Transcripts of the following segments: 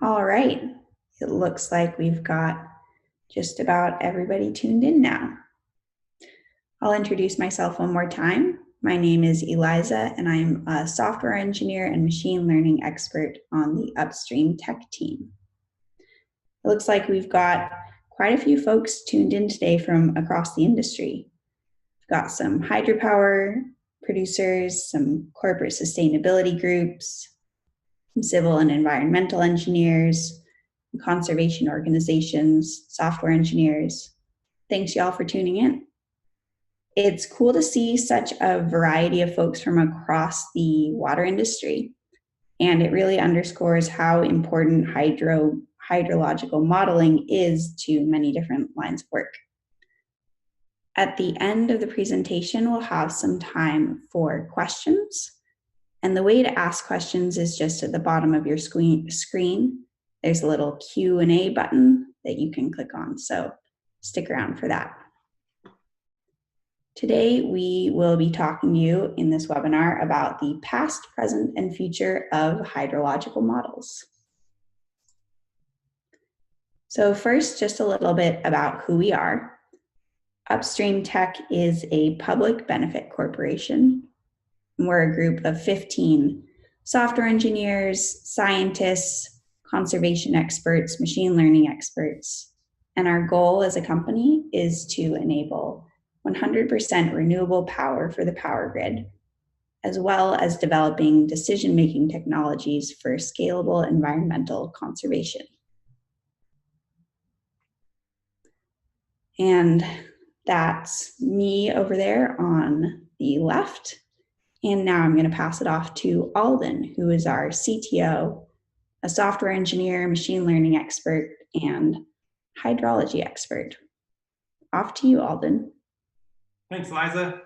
All right, it looks like we've got just about everybody tuned in now. I'll introduce myself one more time. My name is Eliza, and I'm a software engineer and machine learning expert on the upstream tech team. It looks like we've got quite a few folks tuned in today from across the industry. We've got some hydropower producers, some corporate sustainability groups, some civil and environmental engineers, conservation organizations, software engineers. Thanks y'all for tuning in. It's cool to see such a variety of folks from across the water industry, and it really underscores how important hydrological modeling is to many different lines of work. At the end of the presentation, we'll have some time for questions. And the way to ask questions is just at the bottom of your screen. There's a little Q&A button that you can click on, so stick around for that. Today, we will be talking to you in this webinar about the past, present, and future of hydrological models. So first, just a little bit about who we are. Upstream Tech is a public benefit corporation. We're a group of 15 software engineers, scientists, conservation experts, machine learning experts. And our goal as a company is to enable 100% renewable power for the power grid, as well as developing decision-making technologies for scalable environmental conservation. And that's me over there on the left. And now I'm going to pass it off to Alden, who is our CTO, a software engineer, machine learning expert, and hydrology expert. Off to you, Alden. Thanks, Liza.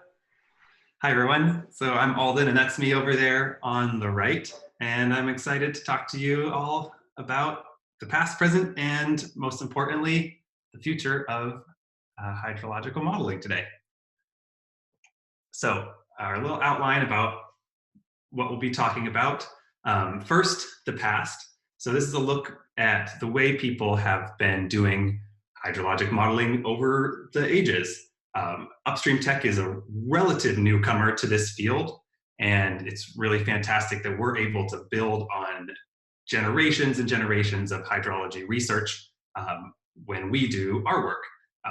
Hi, everyone. So I'm Alden, and that's me over there on the right. And I'm excited to talk to you all about the past, present, and most importantly, the future of hydrological modeling today. So our little outline about what we'll be talking about. First, the past. So this is a look at the way people have been doing hydrologic modeling over the ages. Upstream Tech is a relative newcomer to this field, and it's really fantastic that we're able to build on generations and generations of hydrology research when we do our work.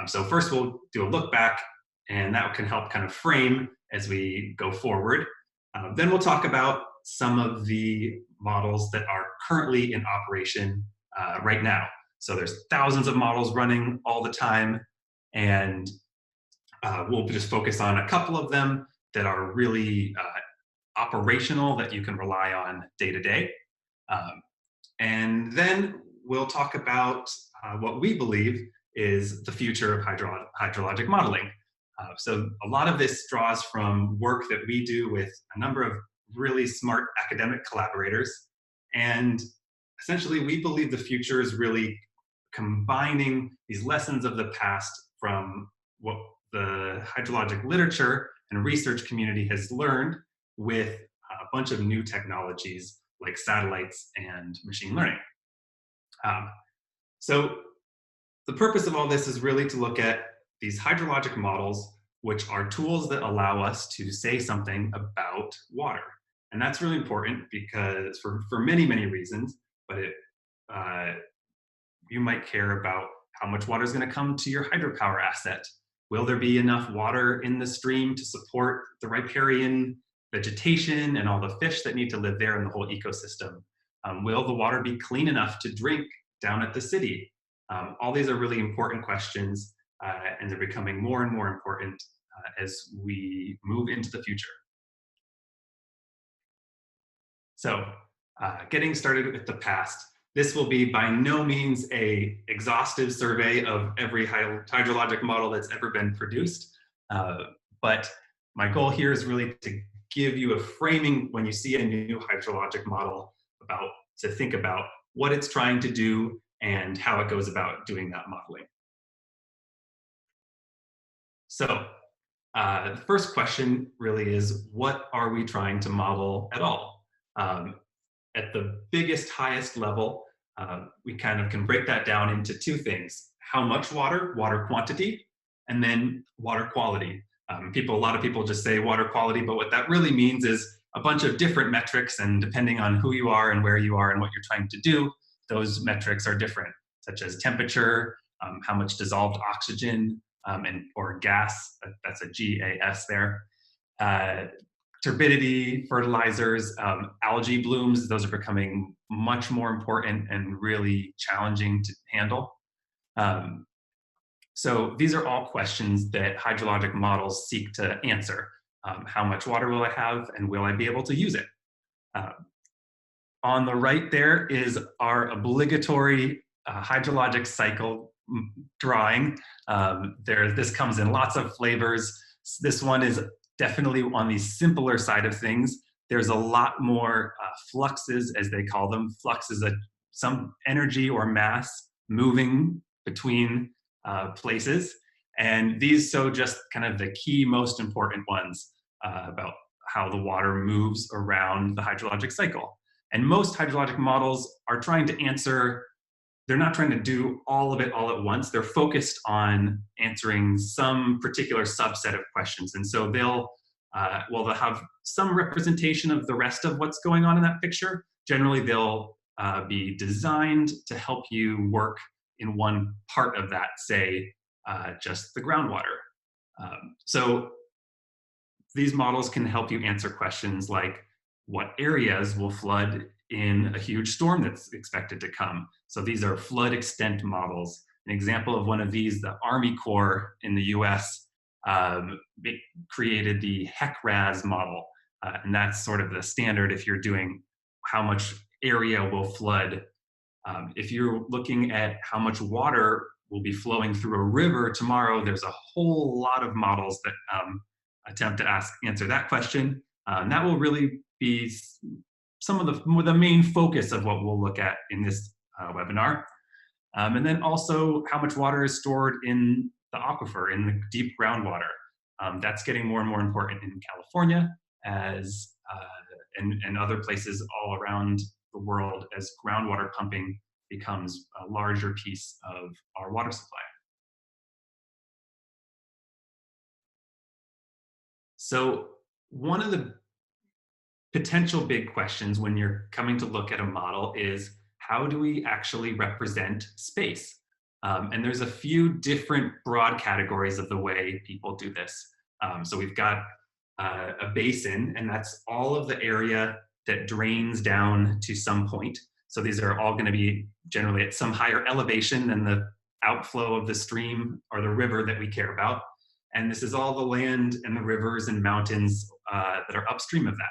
So first we'll do a look back, and that can help kind of frame as we go forward. Then we'll talk about some of the models that are currently in operation right now. So there's thousands of models running all the time, and we'll just focus on a couple of them that are really operational, that you can rely on day to day. And then we'll talk about what we believe is the future of hydrologic modeling. So a lot of this draws from work that we do with a number of really smart academic collaborators. And essentially, we believe the future is really combining these lessons of the past from what the hydrologic literature and research community has learned with a bunch of new technologies like satellites and machine learning. So the purpose of all this is really to look at these hydrologic models, which are tools that allow us to say something about water. And that's really important because for many, many reasons, but you might care about how much water is going to come to your hydropower asset. Will there be enough water in the stream to support the riparian vegetation and all the fish that need to live there in the whole ecosystem? Will the water be clean enough to drink down at the city? All these are really important questions, and they're becoming more and more important as we move into the future. So getting started with the past, this will be by no means an exhaustive survey of every hydrologic model that's ever been produced, but my goal here is really to give you a framing when you see a new hydrologic model to think about what it's trying to do and how it goes about doing that modeling. So the first question really is, what are we trying to model at all? At the biggest, highest level, we kind of can break that down into two things: how much water, water quantity, and then water quality. A lot of people just say water quality, but what that really means is a bunch of different metrics, and depending on who you are and where you are and what you're trying to do, those metrics are different, such as temperature, how much dissolved oxygen, or gas, that's a GAS there, uh, turbidity, fertilizers, algae blooms. Those are becoming much more important and really challenging to handle. Um, so these are all questions that hydrologic models seek to answer. How much water will I have, and will I be able to use it? Uh, on the right there is our obligatory hydrologic cycle drawing. This comes in lots of flavors. This one is definitely on the simpler side of things. There's a lot more fluxes, as they call them. Flux is some energy or mass moving between places. And these show just kind of the key, most important ones about how the water moves around the hydrologic cycle. And most hydrologic models are trying to answer, they're not trying to do all of it all at once. They're focused on answering some particular subset of questions. And so they'll have some representation of the rest of what's going on in that picture. Generally, they'll be designed to help you work in one part of that, say, just the groundwater. So these models can help you answer questions like, what areas will flood in a huge storm that's expected to come? So these are flood extent models. An example of one of these, the Army Corps in the US created the HEC-RAS model. And that's sort of the standard if you're doing how much area will flood. If you're looking at how much water will be flowing through a river tomorrow, there's a whole lot of models that attempt to answer that question. That will really be some of the main focus of what we'll look at in this webinar. And then also how much water is stored in the aquifer, in the deep groundwater. That's getting more and more important in California as and other places all around the world as groundwater pumping becomes a larger piece of our water supply. So one of the potential big questions when you're coming to look at a model is, how do we actually represent space? And there's a few different broad categories of the way people do this. So we've got a basin, and that's all of the area that drains down to some point. So these are all going to be generally at some higher elevation than the outflow of the stream or the river that we care about. And this is all the land and the rivers and mountains that are upstream of that.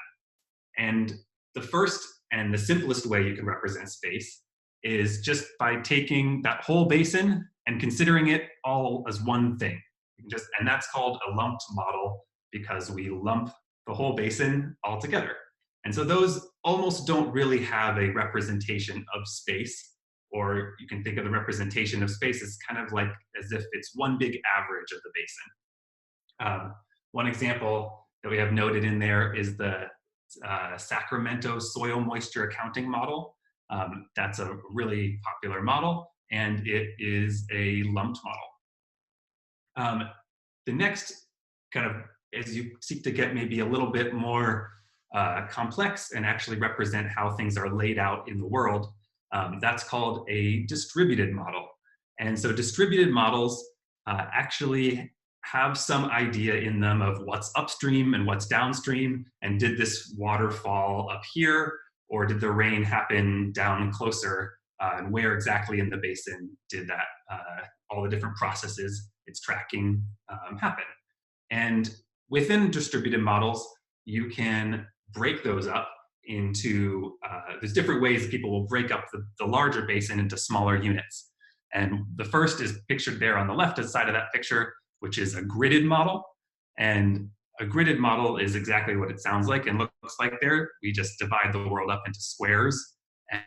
And the first and the simplest way you can represent space is just by taking that whole basin and considering it all as one thing. And that's called a lumped model, because we lump the whole basin all together. And so those almost don't really have a representation of space, or you can think of the representation of space as kind of like as if it's one big average of the basin. One example that we have noted in there is the Sacramento soil moisture accounting model. That's a really popular model, and it is a lumped model. The next kind of, as you seek to get maybe a little bit more complex and actually represent how things are laid out in the world, that's called a distributed model. And so distributed models actually have some idea in them of what's upstream and what's downstream, and did this water fall up here, or did the rain happen down closer, and where exactly in the basin did that, all the different processes it's tracking happen. And within distributed models, you can break those up into, there's different ways people will break up the larger basin into smaller units. And the first is pictured there on the left side of that picture, which is a gridded model. And a gridded model is exactly what it sounds like and looks like there. We just divide the world up into squares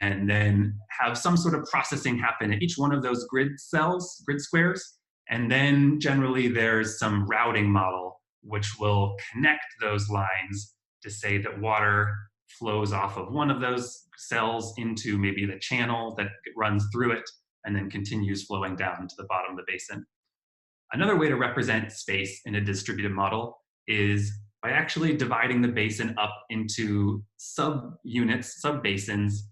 and then have some sort of processing happen at each one of those grid cells, grid squares. And then generally there's some routing model which will connect those lines to say that water flows off of one of those cells into maybe the channel that runs through it and then continues flowing down to the bottom of the basin. Another way to represent space in a distributed model is by actually dividing the basin up into sub-units, sub-basins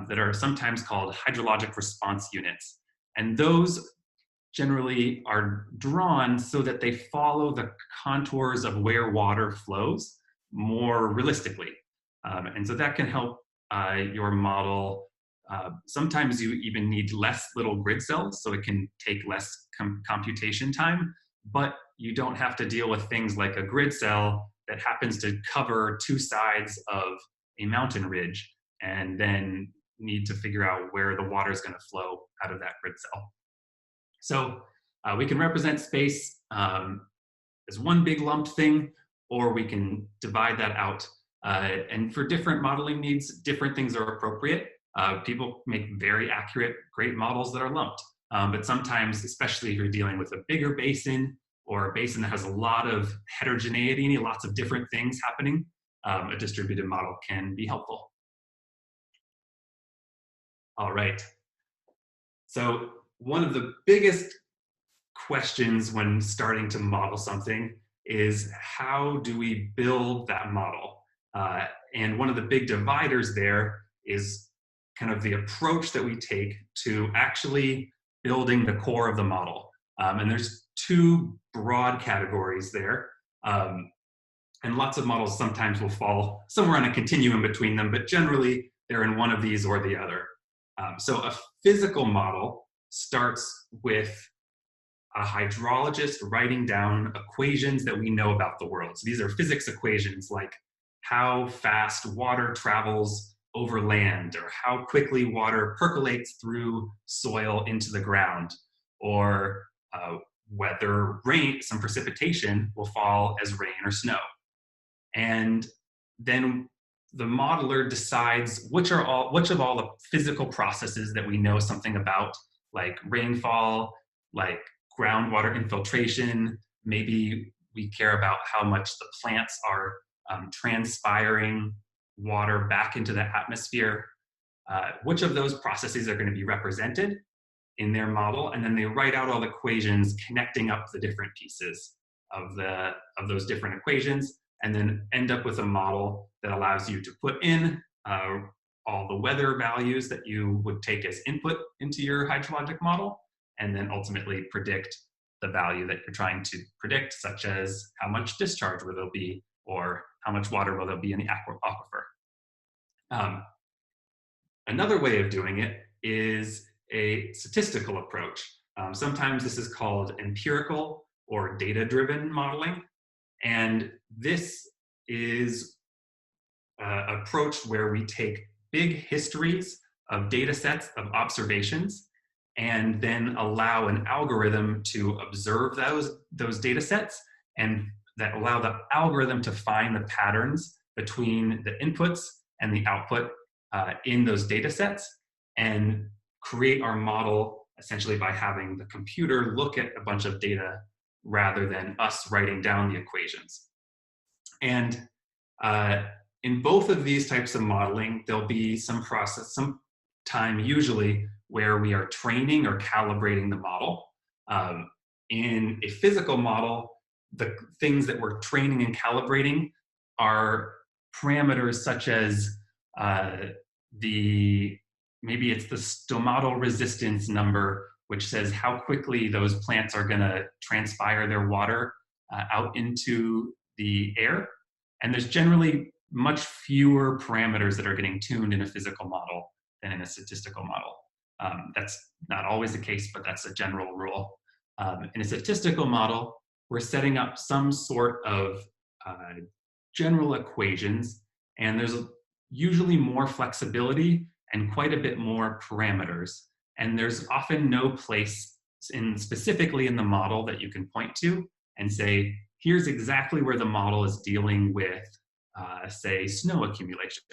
that are sometimes called hydrologic response units. And those generally are drawn so that they follow the contours of where water flows more realistically. And so that can help your model. Sometimes you even need less little grid cells, so it can take less computation time, but you don't have to deal with things like a grid cell that happens to cover two sides of a mountain ridge and then need to figure out where the water is going to flow out of that grid cell. So we can represent space as one big lumped thing, or we can divide that out. And for different modeling needs, different things are appropriate. People make very accurate, great models that are lumped. But sometimes, especially if you're dealing with a bigger basin or a basin that has a lot of heterogeneity, lots of different things happening, a distributed model can be helpful. All right. So one of the biggest questions when starting to model something is, how do we build that model? And one of the big dividers there is kind of the approach that we take to actually building the core of the model. And there's two broad categories there. And lots of models sometimes will fall somewhere on a continuum between them, but generally they're in one of these or the other. So a physical model starts with a hydrologist writing down equations that we know about the world. So these are physics equations, like how fast water travels over land, or how quickly water percolates through soil into the ground, or whether rain, some precipitation will fall as rain or snow. And then the modeler decides which of all the physical processes that we know something about, like rainfall, like groundwater infiltration. Maybe we care about how much the plants are transpiring water back into the atmosphere. Which of those processes are going to be represented in their model, and then they write out all the equations connecting up the different pieces of those different equations, and then end up with a model that allows you to put in all the weather values that you would take as input into your hydrologic model, and then ultimately predict the value that you're trying to predict, such as how much discharge will there be, or how much water will there be in the aquifer. Another way of doing it is a statistical approach. Sometimes this is called empirical or data-driven modeling. And this is an approach where we take big histories of data sets of observations and then allow an algorithm to observe those data sets, and that allow the algorithm to find the patterns between the inputs and the output in those data sets, and create our model essentially by having the computer look at a bunch of data rather than us writing down the equations. And in both of these types of modeling, there'll be some time usually where we are training or calibrating the model. In a physical model, the things that we're training and calibrating are parameters such as maybe it's the stomatal resistance number, which says how quickly those plants are going to transpire their water out into the air. And there's generally much fewer parameters that are getting tuned in a physical model than in a statistical model. That's not always the case, but that's a general rule. In a statistical model, we're setting up some sort of general equations, and there's usually more flexibility and quite a bit more parameters. And there's often no place specifically in the model that you can point to and say, here's exactly where the model is dealing with, say, snow accumulation.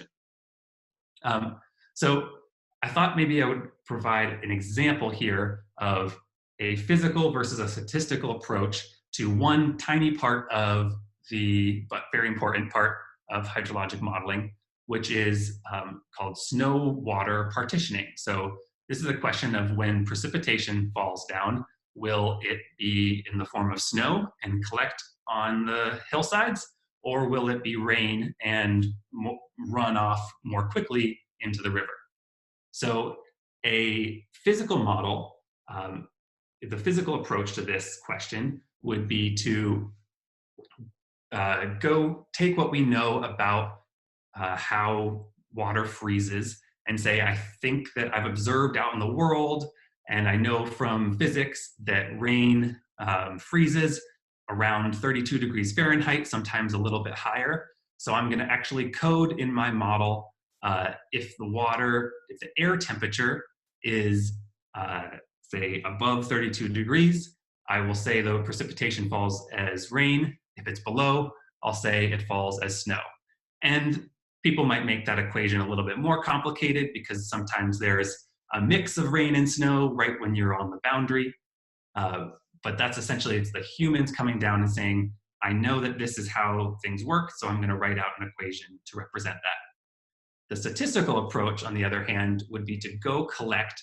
So I thought maybe I would provide an example here of a physical versus a statistical approach to one tiny part of but very important part of hydrologic modeling, which is called snow water partitioning. So this is a question of when precipitation falls down, will it be in the form of snow and collect on the hillsides, or will it be rain and run off more quickly into the river? So a physical model, the physical approach to this question would be to go take what we know about how water freezes and say, I think that I've observed out in the world, and I know from physics that rain freezes around 32 degrees Fahrenheit, sometimes a little bit higher. So I'm going to actually code in my model if the air temperature is, say, above 32 degrees, I will say the precipitation falls as rain. If it's below, I'll say it falls as snow. And people might make that equation a little bit more complicated because sometimes there's a mix of rain and snow right when you're on the boundary. But that's essentially, it's the humans coming down and saying, I know that this is how things work, so I'm going to write out an equation to represent that. The statistical approach, on the other hand, would be to go collect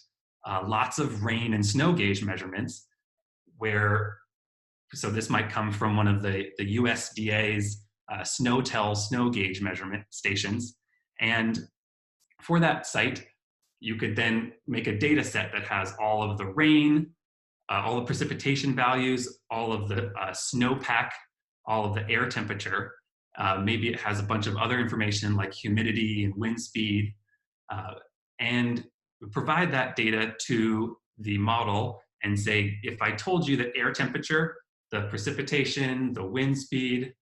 lots of rain and snow gauge measurements so this might come from one of the USDA's SNOWTEL snow gauge measurement stations. And for that site, you could then make a data set that has all of the rain, all the precipitation values, all of the snowpack, all of the air temperature. Maybe it has a bunch of other information like humidity and wind speed, and provide that data to the model and say, if I told you the air temperature, the precipitation, the wind speed,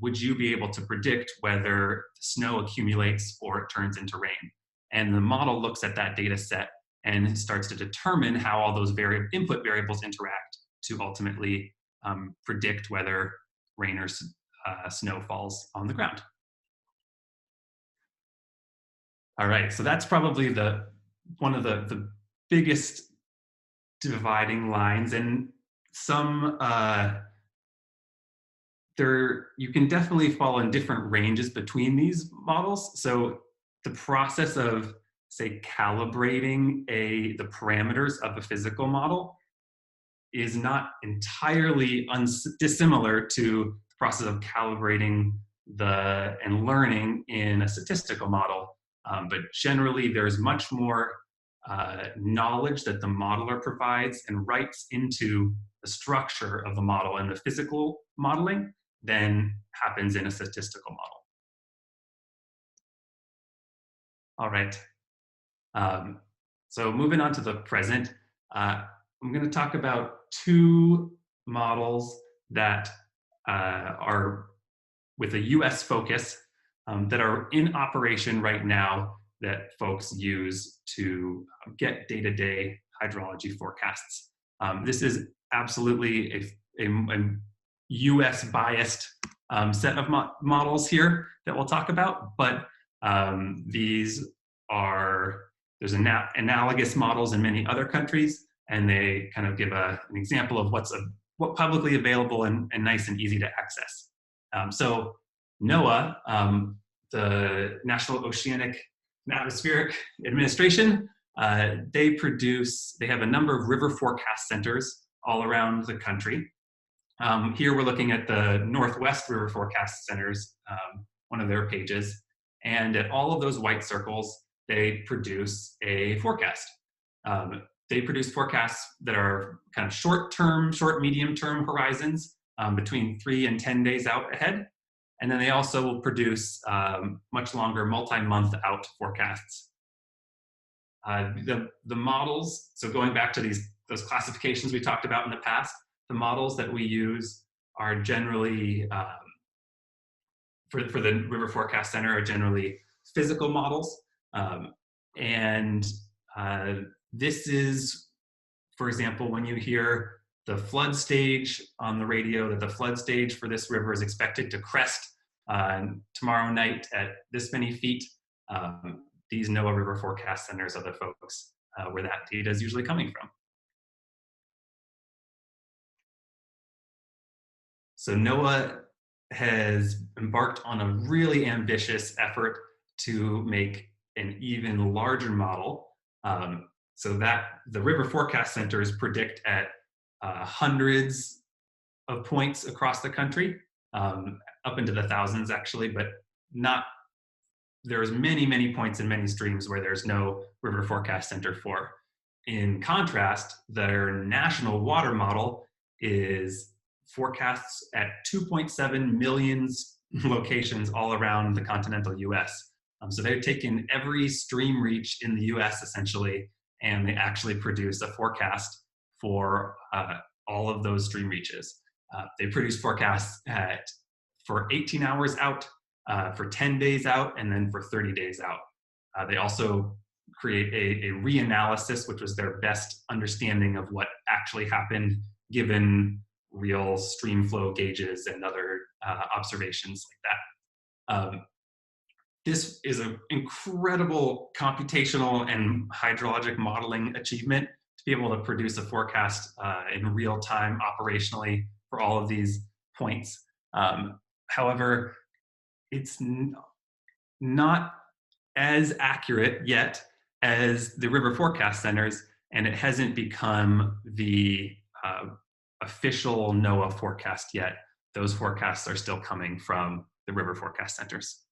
would you be able to predict whether snow accumulates or it turns into rain? And the model looks at that data set and starts to determine how all those input variables interact to ultimately predict whether rain or snow falls on the ground. All right, so that's probably one of the biggest dividing lines, and you can definitely fall in different ranges between these models. So the process of, say, calibrating the parameters of a physical model is not entirely dissimilar to the process of calibrating and learning in a statistical model. But generally, there's much more knowledge that the modeler provides and writes into the structure of the model and the physical modeling than happens in a statistical model. All right. So moving on to the present, I'm going to talk about two models that are with a US focus that are in operation right now that folks use to get day-to-day hydrology forecasts. This is absolutely a US biased set of models here that we'll talk about, but there's analogous models in many other countries, and they kind of give an example of what's publicly available and nice and easy to access. So NOAA, the National Oceanic and Atmospheric Administration, they have a number of river forecast centers all around the country. Here we're looking at the Northwest River Forecast Centers, one of their pages, and at all of those white circles, they produce a forecast. They produce forecasts that are kind of short, medium-term horizons, between 3 and 10 days out ahead. And then they also will produce much longer multi-month out forecasts. The models, so going back to those classifications we talked about in the past, the models that we use are generally, for the River Forecast Center, are generally physical models. This is, for example, when you hear the flood stage on the radio, that the flood stage for this river is expected to crest tomorrow night at this many feet. These NOAA River Forecast Centers are the folks where that data is usually coming from. So NOAA has embarked on a really ambitious effort to make an even larger model, so that the river forecast centers predict at hundreds of points across the country, up into the thousands actually, but not, there's many, many points in many streams where there's no river forecast center for. In contrast, their national water model is forecasts at 2.7 million locations all around the continental US. So they've taken every stream reach in the US essentially, and they actually produce a forecast for all of those stream reaches. They produce forecasts for 18 hours out, for 10 days out, and then for 30 days out. They also create a reanalysis, which was their best understanding of what actually happened given real stream flow gauges and other observations like that. This is an incredible computational and hydrologic modeling achievement to be able to produce a forecast in real time operationally for all of these points. However, it's not as accurate yet as the river forecast centers, and it hasn't become the official NOAA forecast yet. Those forecasts are still coming from the river forecast centers.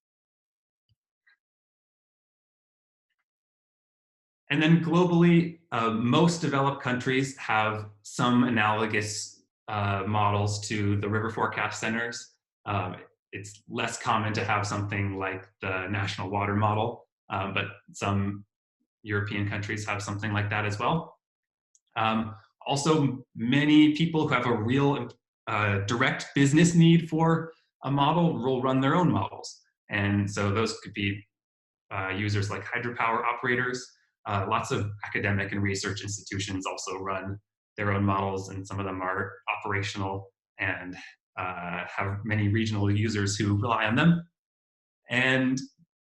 And then globally, most developed countries have some analogous models to the river forecast centers. It's less common to have something like the national water model, but some European countries have something like that as well. Also, many people who have a real direct business need for a model will run their own models. And so those could be users like hydropower operators. Lots of academic and research institutions also run their own models, and some of them are operational and have many regional users who rely on them. And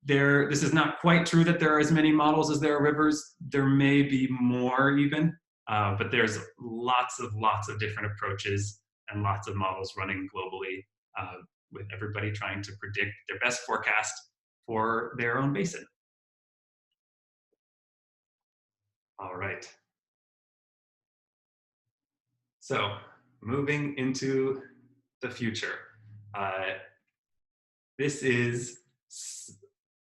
this is not quite true that there are as many models as there are rivers. There may be more even, but there's lots of different approaches and lots of models running globally, with everybody trying to predict their best forecast for their own basin. All right. So moving into the future, this is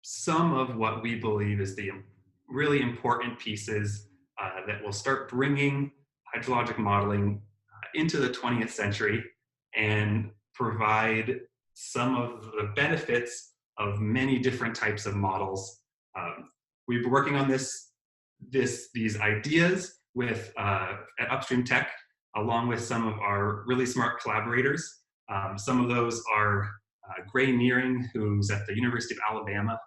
some of what we believe is the really important pieces that will start bringing hydrologic modeling into the 20th century and provide some of the benefits of many different types of models. We've been working on these ideas with at Upstream Tech, along with some of our really smart collaborators. Some of those are Gray Nearing, who's at the University of Alabama,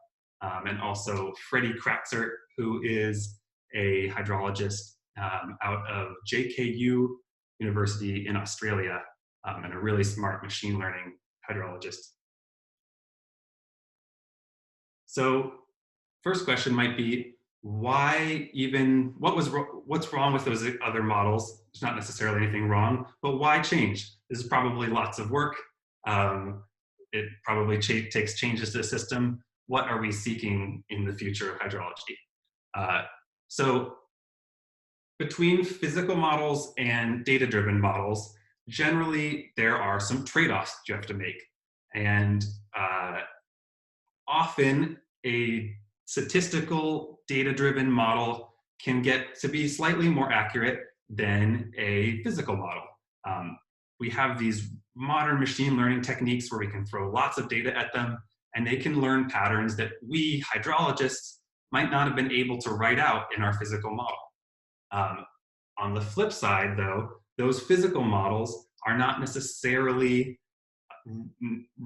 and also Freddie Kratzer, who is a hydrologist out of JKU University in Australia, and a really smart machine learning hydrologist. So first question might be, what's wrong with those other models? There's not necessarily anything wrong, but why change? This is probably lots of work. It probably takes changes to the system. What are we seeking in the future of hydrology? So between physical models and data-driven models, generally there are some trade-offs you have to make. And often a statistical data-driven model can get to be slightly more accurate than a physical model. We have these modern machine learning techniques where we can throw lots of data at them, and they can learn patterns that we hydrologists might not have been able to write out in our physical model. On the flip side, though, those physical models are not necessarily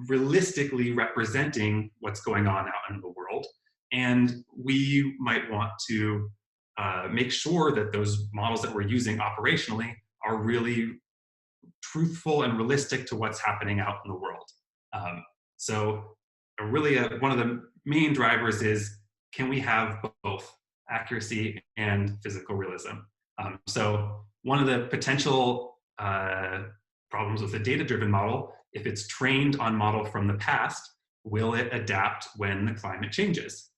realistically representing what's going on out in the world. And we might want to make sure that those models that we're using operationally are really truthful and realistic to what's happening out in the world. So really one of the main drivers is, can we have both accuracy and physical realism? So one of the potential problems with a data-driven model, if it's trained on model from the past, will it adapt when the climate changes?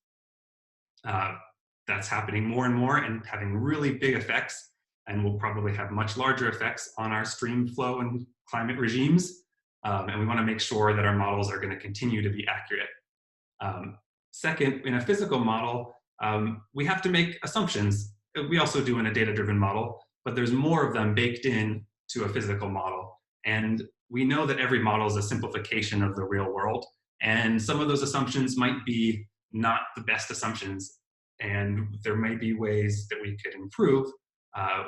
That's happening more and more and having really big effects, and will probably have much larger effects on our stream flow and climate regimes. And we want to make sure that our models are going to continue to be accurate. Second, in a physical model, we have to make assumptions. We also do in a data-driven model, but there's more of them baked in to a physical model. And we know that every model is a simplification of the real world. And some of those assumptions might be not the best assumptions. And there may be ways that we could improve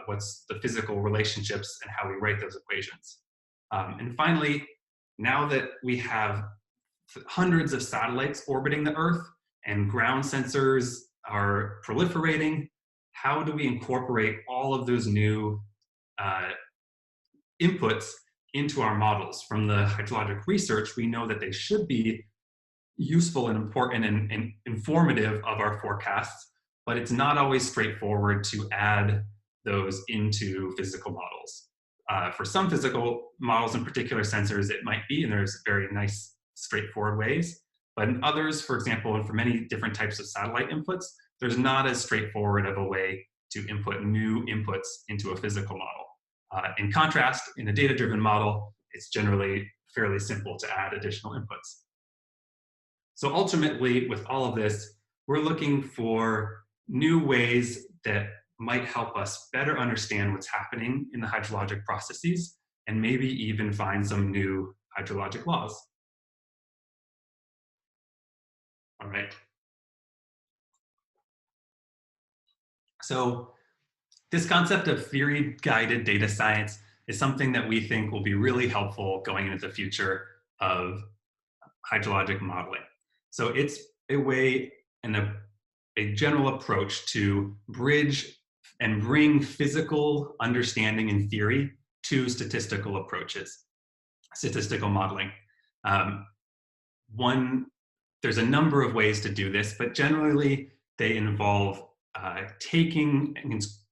what's the physical relationships and how we write those equations. And finally, now that we have hundreds of satellites orbiting the Earth and ground sensors are proliferating, how do we incorporate all of those new inputs into our models? From the hydrologic research, we know that they should be useful and important and informative of our forecasts, but it's not always straightforward to add those into physical models. For some physical models, in particular sensors, it might be, and there's very nice, straightforward ways. But in others, for example, and for many different types of satellite inputs, there's not as straightforward of a way to input new inputs into a physical model. In contrast, in a data-driven model, it's generally fairly simple to add additional inputs. So ultimately, with all of this, we're looking for new ways that might help us better understand what's happening in the hydrologic processes, and maybe even find some new hydrologic laws. All right. So this concept of theory-guided data science is something that we think will be really helpful going into the future of hydrologic modeling. So it's a way and a general approach to bridge and bring physical understanding and theory to statistical approaches, statistical modeling. There's a number of ways to do this, but generally they involve taking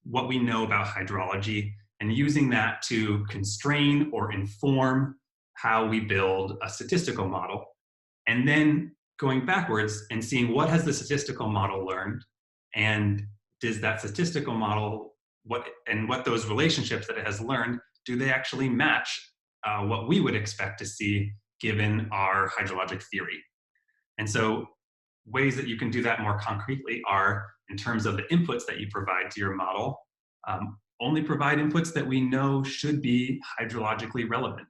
what we know about hydrology and using that to constrain or inform how we build a statistical model, and then going backwards and seeing what has the statistical model learned, and does that statistical model, what those relationships that it has learned, do they actually match what we would expect to see given our hydrologic theory? And so ways that you can do that more concretely are, in terms of the inputs that you provide to your model, only provide inputs that we know should be hydrologically relevant.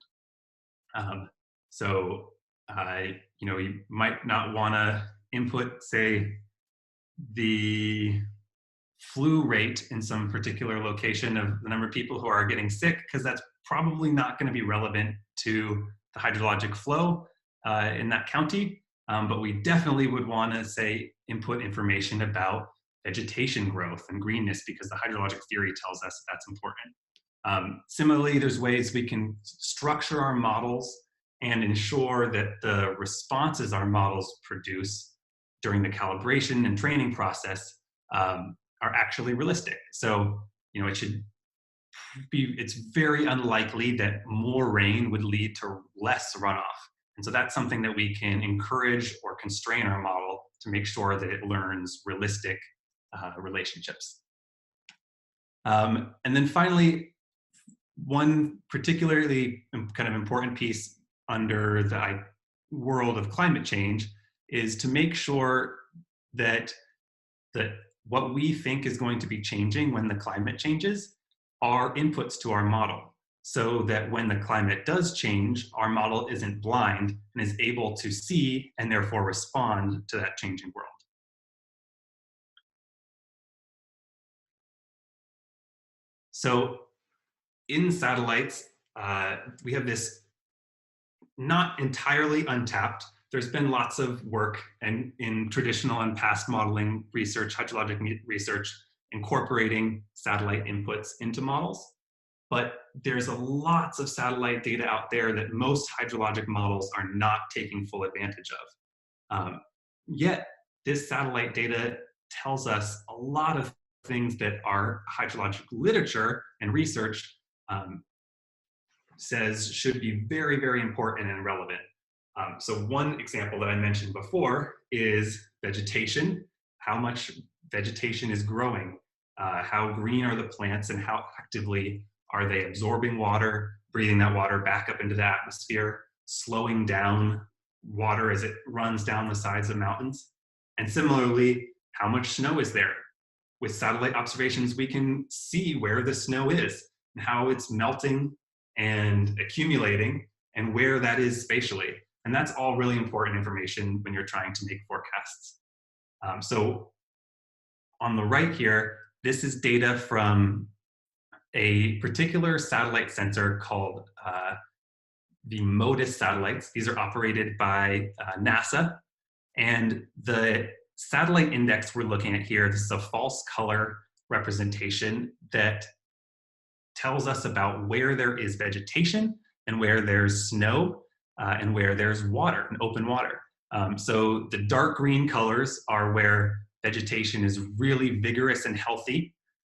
You might not want to input, say, the flu rate in some particular location of the number of people who are getting sick, because that's probably not going to be relevant to the hydrologic flow in that county. But we definitely would want to, say, input information about vegetation growth and greenness, because the hydrologic theory tells us that's important. Similarly, there's ways we can structure our models and ensure that the responses our models produce during the calibration and training process are actually realistic. So, it's very unlikely that more rain would lead to less runoff. And so that's something that we can encourage or constrain our model to make sure that it learns realistic relationships. And then finally, one particularly kind of important piece under the world of climate change is to make sure that what we think is going to be changing when the climate changes are inputs to our model, so that when the climate does change, our model isn't blind and is able to see and therefore respond to that changing world. So in satellites, we have this not entirely untapped. There's been lots of work and in traditional and past modeling research, hydrologic research, incorporating satellite inputs into models. But there's lots of satellite data out there that most hydrologic models are not taking full advantage of. Yet, this satellite data tells us a lot of things that our hydrologic literature and research says should be very, very important and relevant. So one example that I mentioned before is vegetation, how much vegetation is growing, how green are the plants, and how actively are they absorbing water, breathing that water back up into the atmosphere, slowing down water as it runs down the sides of mountains. And similarly, how much snow is there? With satellite observations, we can see where the snow is and how it's melting and accumulating and where that is spatially. And that's all really important information when you're trying to make forecasts. So on the right here, this is data from a particular satellite sensor called the MODIS satellites. These are operated by NASA. And the satellite index we're looking at here, this is a false color representation that tells us about where there is vegetation and where there's snow and where there's water and open water. So the dark green colors are where vegetation is really vigorous and healthy,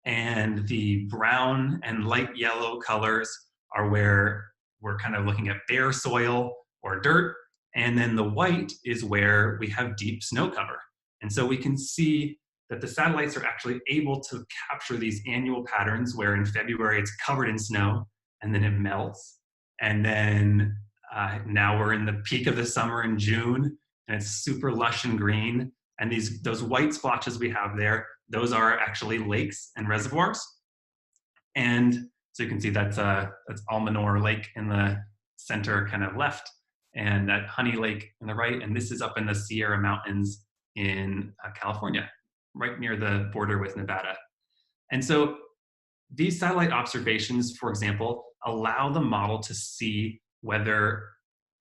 and the brown and light yellow colors are where we're kind of looking at bare soil or dirt, and then the white is where we have deep snow cover. And so we can see that the satellites are actually able to capture these annual patterns where in February it's covered in snow and then it melts. And then now we're in the peak of the summer in June and it's super lush and green. And those white splotches we have there, those are actually lakes and reservoirs. And so you can see that's Almanor Lake in the center kind of left, and that Honey Lake in the right. And this is up in the Sierra Mountains in California, right near the border with Nevada. And so these satellite observations, for example, allow the model to see whether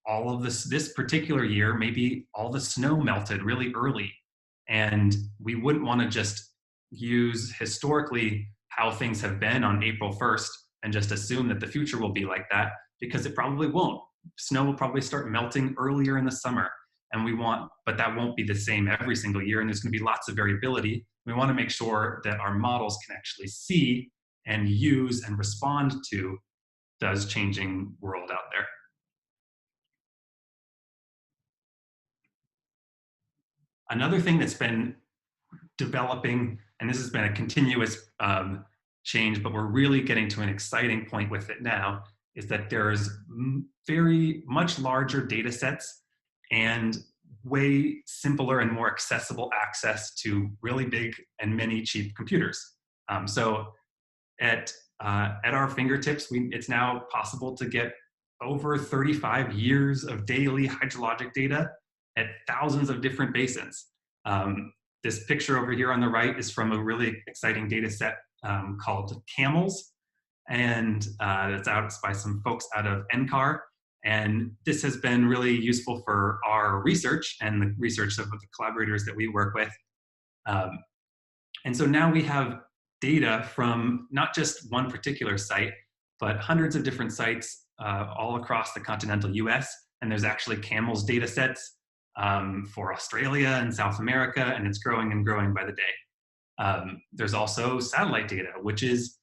all of this particular year, maybe all the snow melted really early. And we wouldn't want to just use historically how things have been on April 1st and just assume that the future will be like that, because it probably won't. Snow will probably start melting earlier in the summer. But that won't be the same every single year, and there's going to be lots of variability. We want to make sure that our models can actually see and use and respond to those changing world out there. Another thing that's been developing, and this has been a continuous change, but we're really getting to an exciting point with it now, is that there's very much larger data sets and way simpler and more accessible access to really big and many cheap computers. So at our fingertips, it's now possible to get over 35 years of daily hydrologic data at thousands of different basins. This picture over here on the right is from a really exciting data set called CAMELS, and it's out by some folks out of NCAR. And this has been really useful for our research and the research of the collaborators that we work with. And so now we have data from not just one particular site, but hundreds of different sites all across the continental US. And there's actually CAMELS data sets for Australia and South America, and it's growing and growing by the day. There's also satellite data, which is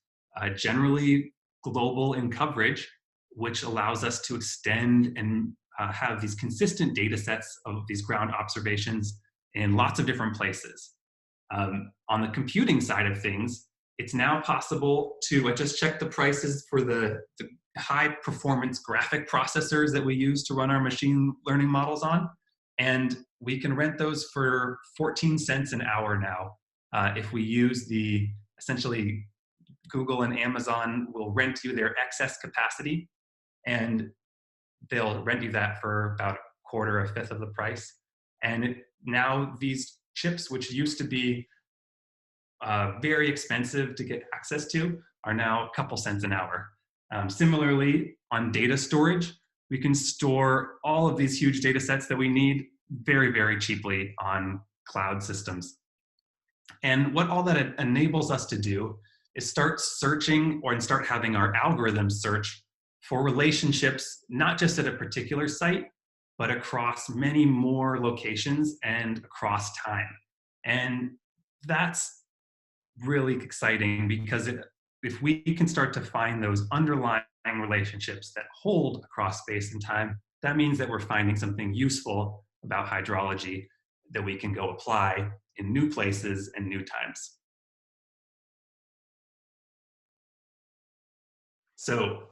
generally global in coverage, which allows us to extend and have these consistent data sets of these ground observations in lots of different places. On the computing side of things, it's now possible to just check the prices for the high performance graphic processors that we use to run our machine learning models on. And we can rent those for 14 cents an hour now. If we use essentially Google and Amazon will rent you their excess capacity, and they'll rent you that for about a quarter, a fifth of the price. And now these chips, which used to be very expensive to get access to, are now a couple cents an hour. Similarly, on data storage, we can store all of these huge data sets that we need very, very cheaply on cloud systems. And what all that enables us to do is start searching and start having our algorithms search for relationships, not just at a particular site, but across many more locations and across time. And that's really exciting, because if we can start to find those underlying relationships that hold across space and time, that means that we're finding something useful about hydrology that we can go apply in new places and new times. So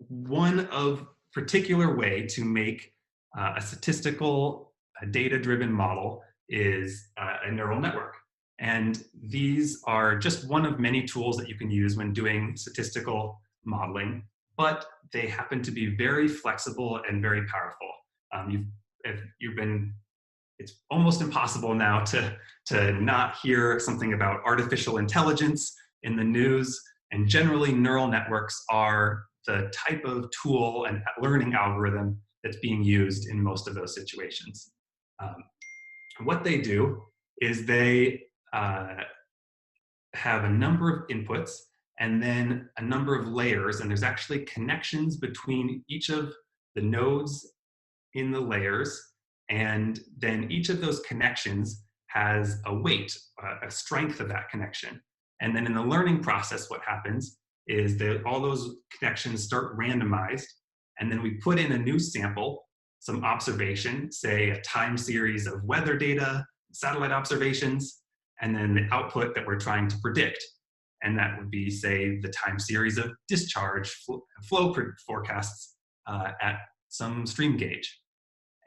one of particular way to make a statistical, data-driven model is a neural network. And these are just one of many tools that you can use when doing statistical modeling, but they happen to be very flexible and very powerful. It's almost impossible now to not hear something about artificial intelligence in the news. And generally, neural networks are the type of tool and learning algorithm that's being used in most of those situations. What they do is they have a number of inputs and then a number of layers, and there's actually connections between each of the nodes in the layers, and then each of those connections has a weight, a strength of that connection. And then in the learning process, what happens is that all those connections start randomized, and then we put in a new sample, some observation, say a time series of weather data, satellite observations, and then the output that we're trying to predict. And that would be, say, the time series of discharge flow forecasts at some stream gauge.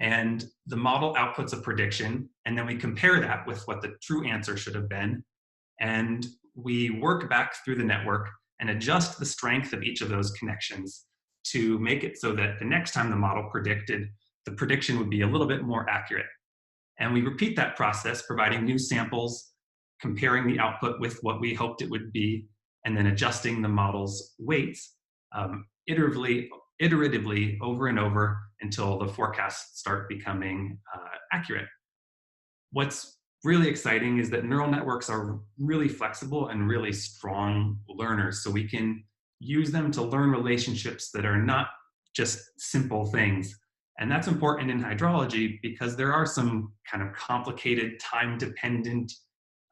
And the model outputs a prediction, and then we compare that with what the true answer should have been. And we work back through the network and adjust the strength of each of those connections to make it so that the next time the model predicted, the prediction would be a little bit more accurate. And we repeat that process, providing new samples, comparing the output with what we hoped it would be, and then adjusting the model's weights iteratively over and over until the forecasts start becoming accurate. What's really exciting is that neural networks are really flexible and really strong learners. So we can use them to learn relationships that are not just simple things. And that's important in hydrology because there are some kind of complicated, time-dependent,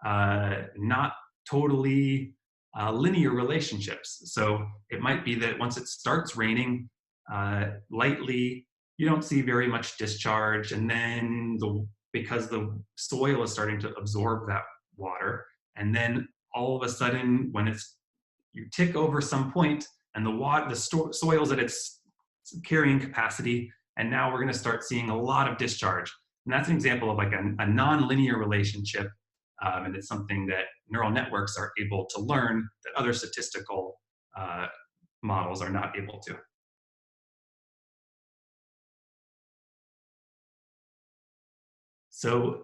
not totally linear relationships. So it might be that once it starts raining lightly, you don't see very much discharge, and then because the soil is starting to absorb that water, and then all of a sudden, when you tick over some point, and the soil's at its carrying capacity, and now we're going to start seeing a lot of discharge. And that's an example of like a non-linear relationship, and it's something that neural networks are able to learn that other statistical models are not able to. So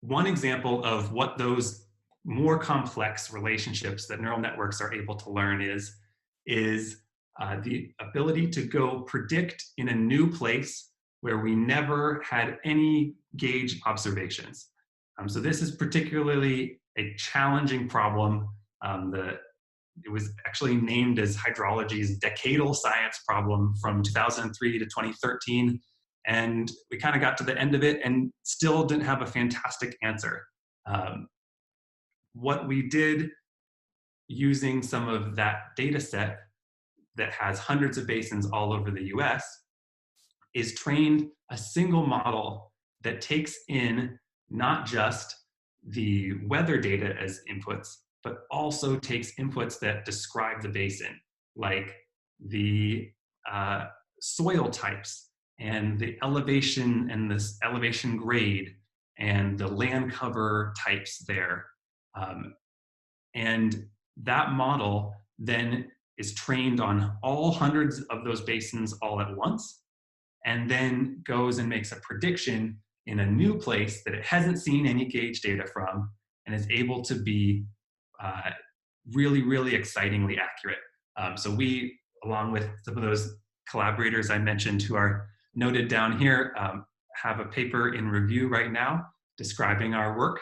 one example of what those more complex relationships that neural networks are able to learn is the ability to go predict in a new place where we never had any gauge observations. So this is particularly a challenging problem. It was actually named as hydrology's decadal science problem from 2003 to 2013. And we kind of got to the end of it and still didn't have a fantastic answer. What we did using some of that data set that has hundreds of basins all over the US is trained a single model that takes in not just the weather data as inputs, but also takes inputs that describe the basin, like the soil types and the elevation and this elevation grade and the land cover types there. And that model then is trained on all hundreds of those basins all at once, and then goes and makes a prediction in a new place that it hasn't seen any gauge data from, and is able to be really, really excitingly accurate. So we, along with some of those collaborators I mentioned who are noted down here, have a paper in review right now describing our work,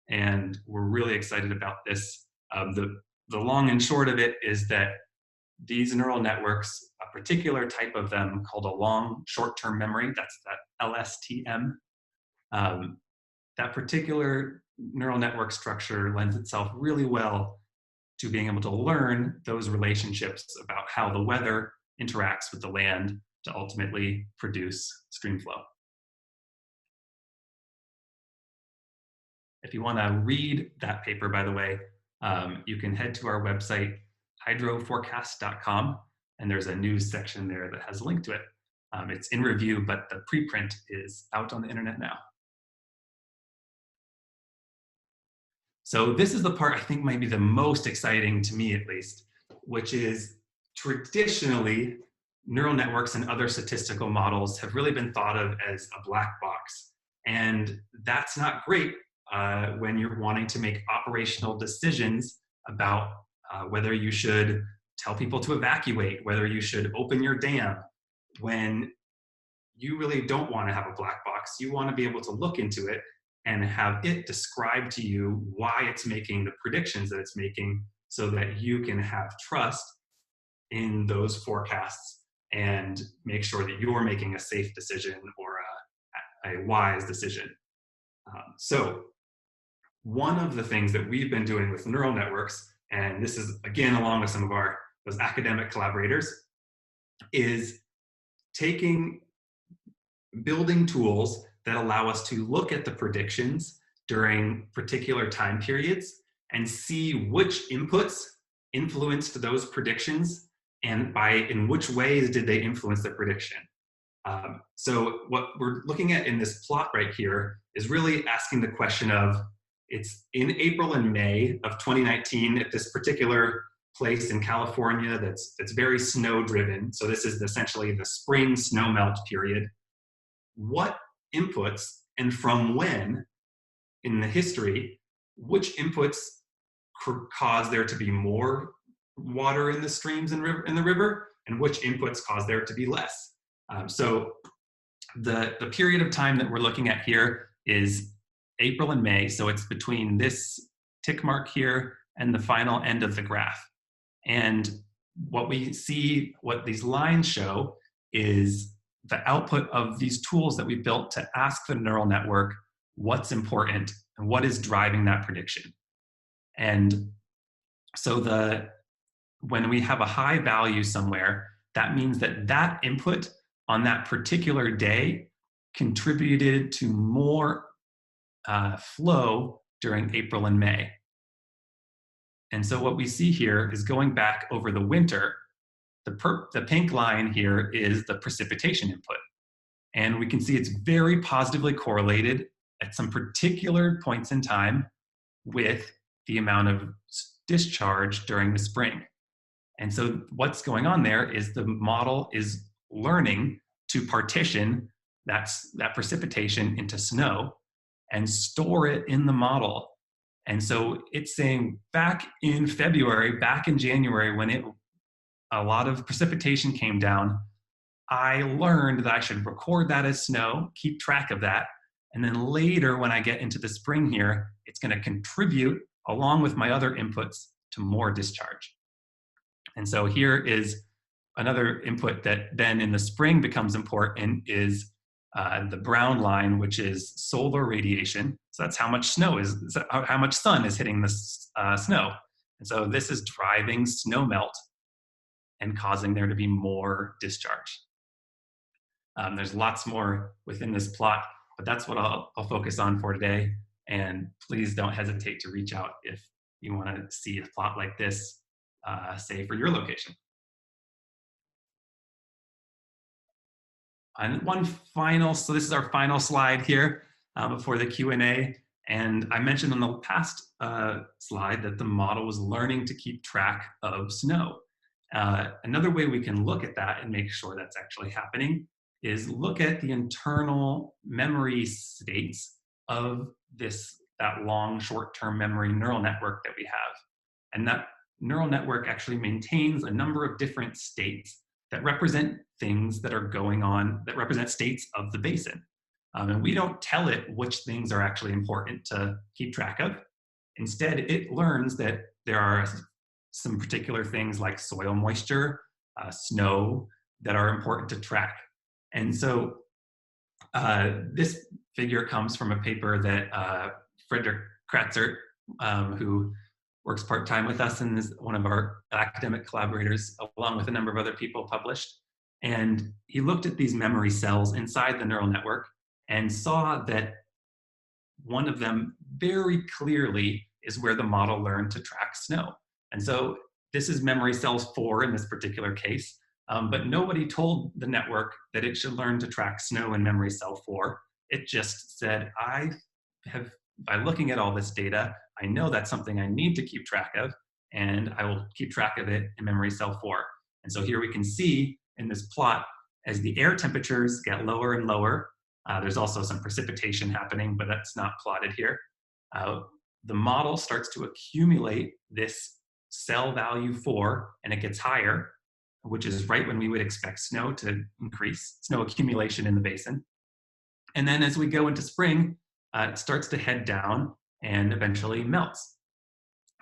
and we're really excited about this. The long and short of it is that these neural networks, a particular type of them called a long short-term memory, that's that LSTM, that particular neural network structure lends itself really well to being able to learn those relationships about how the weather interacts with the land to ultimately produce stream flow. If you want to read that paper, by the way, you can head to our website, hydroforecast.com, and there's a news section there that has a link to it. It's in review, but the preprint is out on the internet now. So this is the part I think might be the most exciting to me, at least, which is traditionally neural networks and other statistical models have really been thought of as a black box. And that's not great when you're wanting to make operational decisions about whether you should tell people to evacuate, whether you should open your dam, when you really don't want to have a black box. You want to be able to look into it and have it describe to you why it's making the predictions that it's making so that you can have trust in those forecasts and make sure that you're making a safe decision or a wise decision. So one of the things that we've been doing with neural networks, and this is again along with some of those academic collaborators, is building tools that allow us to look at the predictions during particular time periods and see which inputs influenced those predictions and in which ways did they influence the prediction. So what we're looking at in this plot right here is really asking the question of, it's in April and May of 2019 at this particular place in California that's very snow driven. So this is essentially the spring snowmelt period. What inputs and from when in the history, which inputs cause there to be more water in the streams and in the river, and which inputs cause there to be less. So the period of time that we're looking at here is April and May. So it's between this tick mark here and the final end of the graph. And what we see, what these lines show, is the output of these tools that we built to ask the neural network what's important and what is driving that prediction. And so when we have a high value somewhere, that means that input on that particular day contributed to more flow during April and May. And so what we see here is going back over the winter, the pink line here is the precipitation input. And we can see it's very positively correlated at some particular points in time with the amount of discharge during the spring. And so what's going on there is the model is learning to partition that precipitation into snow and store it in the model. And so it's saying back in February, back in January, when a lot of precipitation came down, I learned that I should record that as snow, keep track of that. And then later, when I get into the spring here, it's going to contribute, along with my other inputs, to more discharge. And so here is another input that then in the spring becomes important is the brown line, which is solar radiation. So that's how much how much sun is hitting the snow. And so this is driving snow melt and causing there to be more discharge. There's lots more within this plot, but that's what I'll focus on for today. And please don't hesitate to reach out if you want to see a plot like this, say for your location. And so this is our final slide here before the Q&A. And I mentioned on the past slide that the model was learning to keep track of snow. Another way we can look at that and make sure that's actually happening is look at the internal memory states of that long short-term memory neural network that we have. And that neural network actually maintains a number of different states that represent things that are going on, that represent states of the basin. And we don't tell it which things are actually important to keep track of. Instead, it learns that there are some particular things like soil moisture, snow, that are important to track. And so this figure comes from a paper that Frederick Kratzer, who works part-time with us and is one of our academic collaborators, along with a number of other people, published. And he looked at these memory cells inside the neural network and saw that one of them very clearly is where the model learned to track snow. And so this is memory cells 4 in this particular case, but nobody told the network that it should learn to track snow in memory cell 4. It just said, by looking at all this data, I know that's something I need to keep track of, and I will keep track of it in memory cell 4. And so here we can see in this plot, as the air temperatures get lower and lower, there's also some precipitation happening, but that's not plotted here. The model starts to accumulate this cell value 4, and it gets higher, which is right when we would expect snow to increase, snow accumulation in the basin. And then as we go into spring, it starts to head down and eventually melts.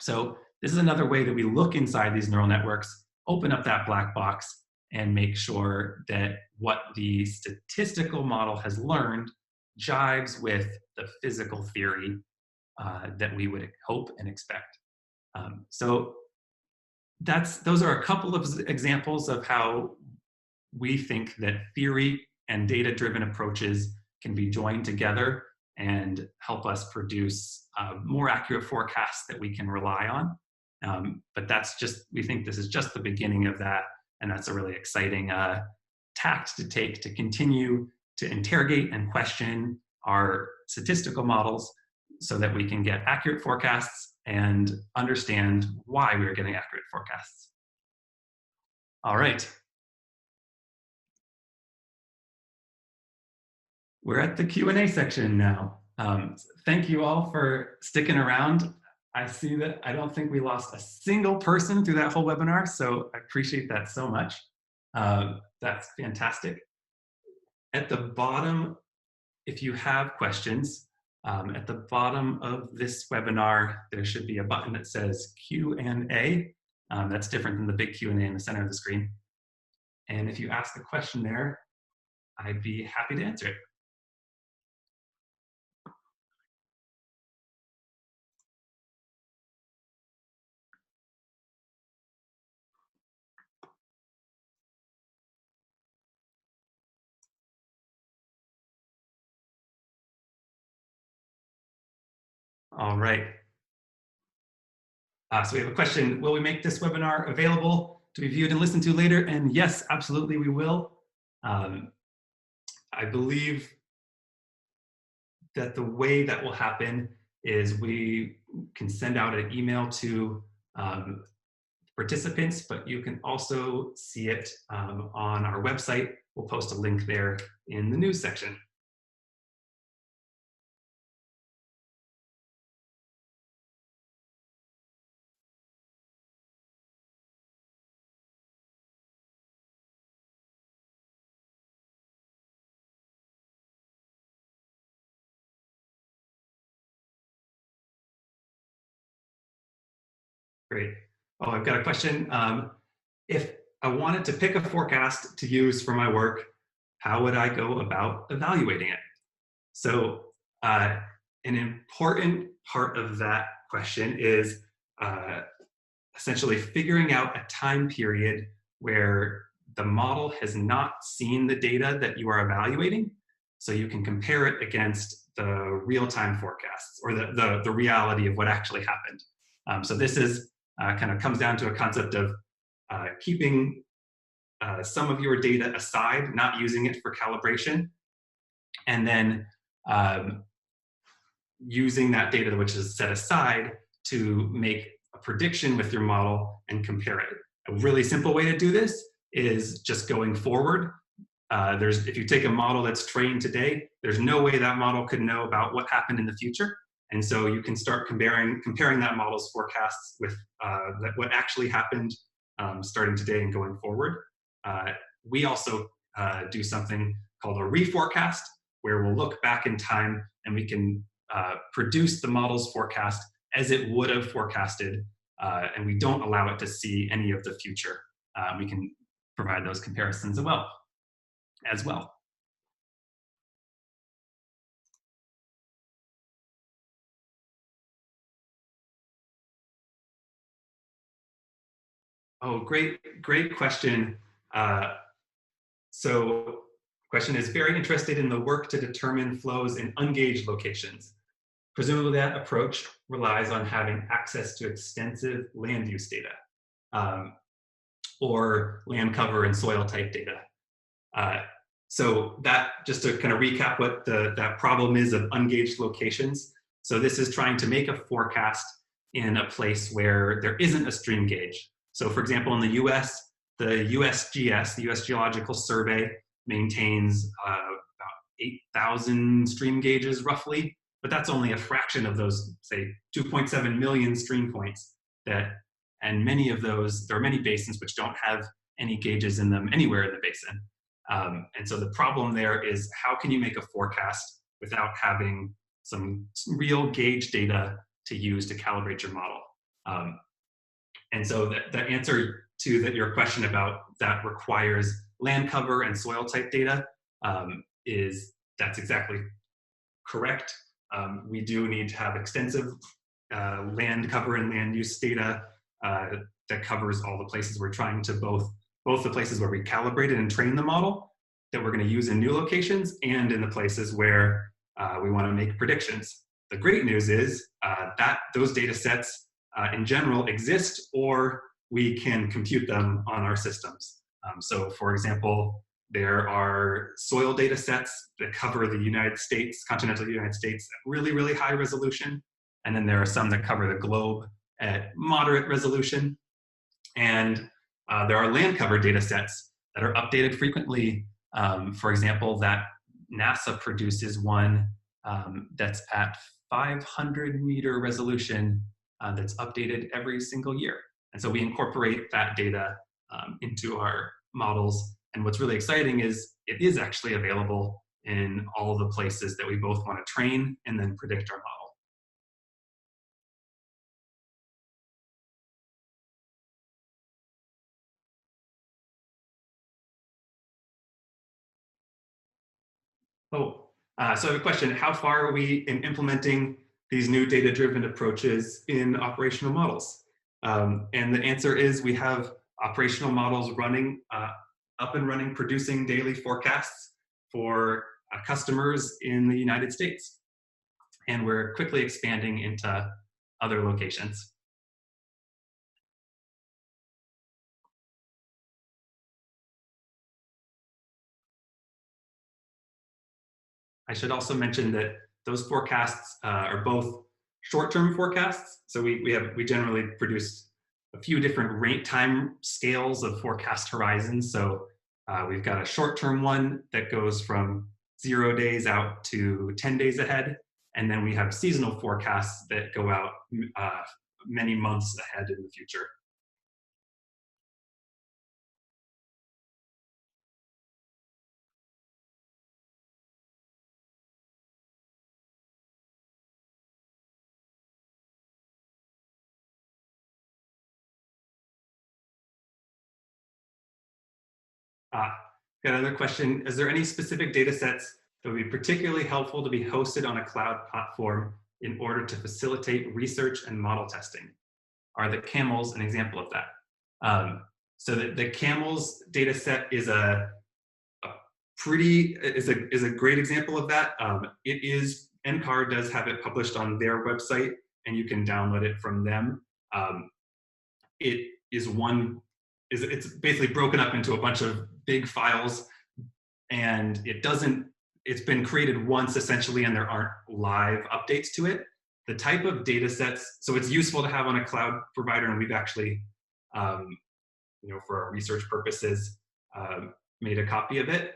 So this is another way that we look inside these neural networks, open up that black box, and make sure that what the statistical model has learned jives with the physical theory that we would hope and expect. So those are a couple of examples of how we think that theory and data-driven approaches can be joined together and help us produce more accurate forecasts that we can rely on. But we think this is just the beginning of that, and that's a really exciting tact to take to continue to interrogate and question our statistical models so that we can get accurate forecasts and understand why we are getting accurate forecasts. All right. We're at the Q&A section now. Thank you all for sticking around. I see that I don't think we lost a single person through that whole webinar, so I appreciate that so much. That's fantastic. At the bottom, if you have questions, at the bottom of this webinar, there should be a button that says Q&A. That's different than the big Q&A in the center of the screen. And if you ask a question there, I'd be happy to answer it. All right. So we have a question, will we make this webinar available to be viewed and listened to later? And yes, absolutely we will. I believe that the way that will happen is we can send out an email to participants, but you can also see it on our website. We'll post a link there in the news section. Great. Oh, I've got a question. If I wanted to pick a forecast to use for my work, how would I go about evaluating it? So an important part of that question is essentially figuring out a time period where the model has not seen the data that you are evaluating, so you can compare it against the real-time forecasts or the reality of what actually happened. So this is kind of comes down to a concept of keeping some of your data aside, not using it for calibration, and then using that data which is set aside to make a prediction with your model and compare it. A really simple way to do this is just going forward. If you take a model that's trained today, there's no way that model could know about what happened in the future. And so you can start comparing that model's forecasts with what actually happened starting today and going forward. We also do something called a reforecast, where we'll look back in time and we can produce the model's forecast as it would have forecasted, and we don't allow it to see any of the future. We can provide those comparisons as well. Oh, great question. So question is very interested in the work to determine flows in ungauged locations. Presumably that approach relies on having access to extensive land use data, um, or land cover and soil type data. Uh, so that, just to kind of recap what that problem is of ungauged locations. So this is trying to make a forecast in a place where there isn't a stream gauge. So for example, in the US, the USGS, the US Geological Survey, maintains about 8,000 stream gauges roughly, but that's only a fraction of those, say, 2.7 million stream points that, and many of those, there are many basins which don't have any gauges in them anywhere in the basin. And so the problem there is, how can you make a forecast without having some real gauge data to use to calibrate your model? And so the answer to your question about that requires land cover and soil type data, is that's exactly correct. We do need to have extensive land cover and land use data that covers all the places we're trying to both the places where we calibrated and trained the model that we're going to use in new locations, and in the places where we want to make predictions. The great news is that those data sets in general exist, or we can compute them on our systems. So for example, there are soil data sets that cover the United States, continental United States, at really, really high resolution. And then there are some that cover the globe at moderate resolution. And there are land cover data sets that are updated frequently. For example, that NASA produces one that's at 500-meter resolution that's updated every single year. And so we incorporate that data into our models. And what's really exciting is it is actually available in all of the places that we both want to train and then predict our model. Oh, so I have a question. How far are we in implementing these new data-driven approaches in operational models? And the answer is, we have operational models running, up and running, producing daily forecasts for customers in the United States. And we're quickly expanding into other locations. I should also mention that those forecasts are both short-term forecasts. So we generally produce a few different rate time scales of forecast horizons. So we've got a short-term one that goes from 0 days out to 10 days ahead. And then we have seasonal forecasts that go out many months ahead in the future. Got another question. Is there any specific data sets that would be particularly helpful to be hosted on a cloud platform in order to facilitate research and model testing? Are the camels an example of that? So the camels data set is a great example of that. It is, NCAR does have it published on their website, and you can download it from them. It is it's basically broken up into a bunch of big files, and it's been created once essentially, and there aren't live updates to it. The type of data sets, so it's useful to have on a cloud provider, and we've actually, for our research purposes, made a copy of it.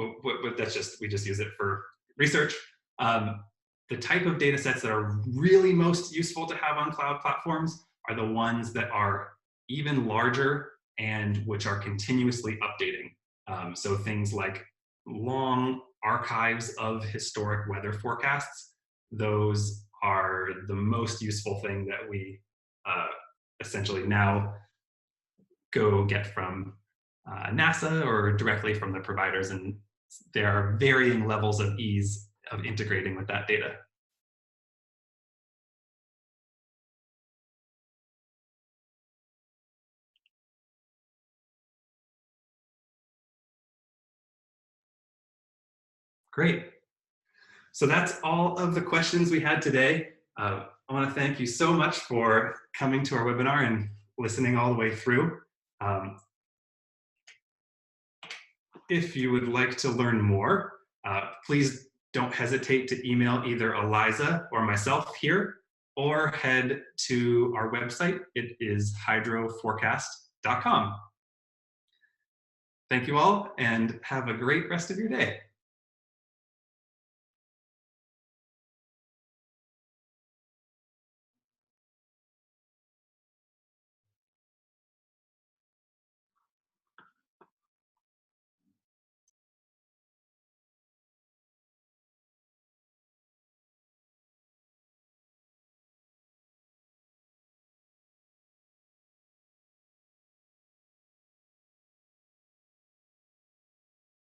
We just use it for research. The type of data sets that are really most useful to have on cloud platforms are the ones that are even larger and which are continuously updating. So things like long archives of historic weather forecasts, those are the most useful thing that we essentially now go get from NASA or directly from the providers, and there are varying levels of ease of integrating with that data. Great. So that's all of the questions we had today. I want to thank you so much for coming to our webinar and listening all the way through. Um, if you would like to learn more, please don't hesitate to email either Eliza or myself here, or head to our website. It is hydroforecast.com. Thank you all, and have a great rest of your day.